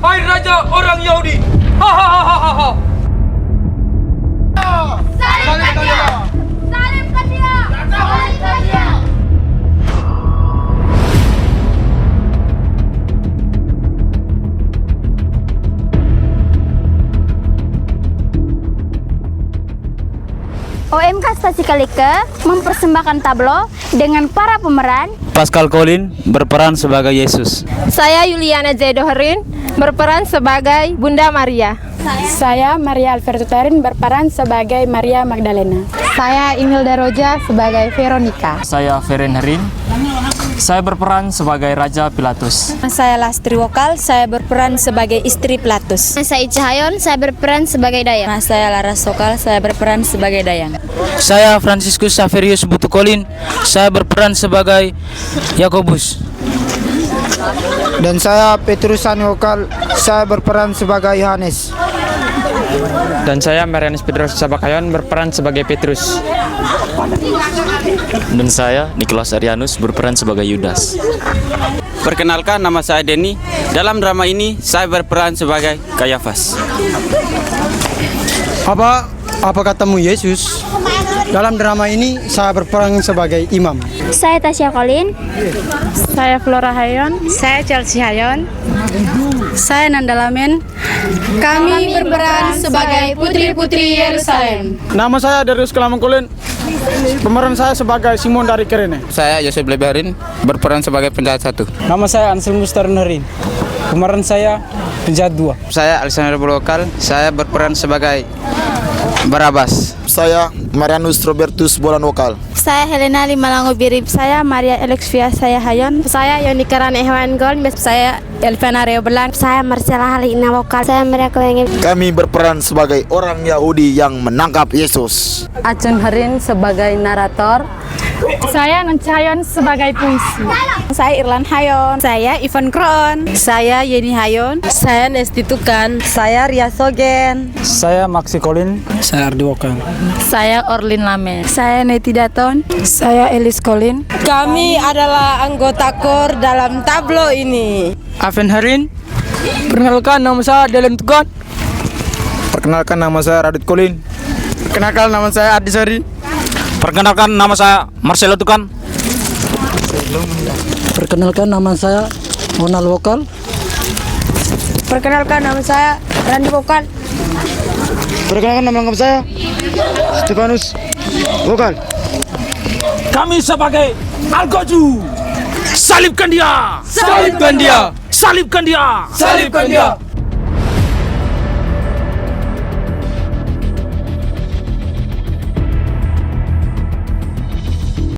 hai raja orang Yahudi. Hahaha. Salibkan dia! Salibkan dia! Salibkan dia! OMK Stasi Kalike mempersembahkan tablo dengan para pemeran. Pascal Colin berperan sebagai Yesus. Saya Yuliana Zaidoherin berperan sebagai Bunda Maria. Saya Maria Alberto Tarin berperan sebagai Maria Magdalena. Saya Inilda Roja sebagai Veronica. Saya Feren Herin. Saya berperan sebagai Raja Pilatus. Saya Lastri Wokal, saya berperan sebagai istri Pilatus. Saya Cahayon, saya berperan sebagai Dayang. Saya Laras Sokal, saya berperan sebagai Dayang. Saya Franciscus Saverius Butu Colin, saya berperan sebagai Yakobus. Dan saya Petrus Wokal, saya berperan sebagai Yohanes. Dan saya Marianus Pedros Sabakayon berperan sebagai Petrus. Dan saya Nicholas Arianus berperan sebagai Yudas. Perkenalkan, nama saya Denny. Dalam drama ini saya berperan sebagai Kayafas. Apa katamu Yesus? Dalam drama ini saya berperan sebagai imam. Saya Tasya Colin. Saya Flora Hayon. Saya Chelsea Hayon. Saya Nanda Lamen. Kami berperan sebagai putri-putri Yerusalem. Nama saya Darius Kelamengkulin. Pemeran saya sebagai Simon dari Kirene. Saya Yosef Lebarin berperan sebagai penjahat 1. Nama saya Anselmus Tarunarin. Pemeran saya penjahat 2. Saya Alexander Bolokal, saya berperan sebagai Barabas. Saya Marianus Robertus Bolan Wokal. Saya Helena Limalango Birib. Saya Maria Alexia saya Hayon. Saya Yonikaran Ehwan Gol. Saya Elvena Reobelan. Saya Marcella Halina Wokal. Saya Maria Koyengi. Kami berperan sebagai orang Yahudi yang menangkap Yesus. Acun Herin sebagai narator. Saya Nuncayon sebagai puisi. Saya Irlan Hayon. Saya Ivan Kron. Saya Yeni Hayon. Saya Nesti Tukan. Saya Ria Sogen. Saya Maxi Colin. Saya Ardi Wokal. Saya Orlin Lame. Saya Neti Daton. Saya Elis Colin. Kami adalah anggota KOR dalam tablo ini. Aven Harin. Perkenalkan, nama saya Delen Tukan. Perkenalkan, nama saya Radit Colin. Perkenalkan, nama saya Adi Sari. Perkenalkan, nama saya Marcelo Tukan. Perkenalkan, nama saya Monal Wokal. Perkenalkan, nama saya Randi Wokal. Perkenalkan, nama lengkap saya Stefanus Wokal. Kami sebagai Algoju. Salibkan dia. Salibkan dia! Salibkan dia. Salibkan dia!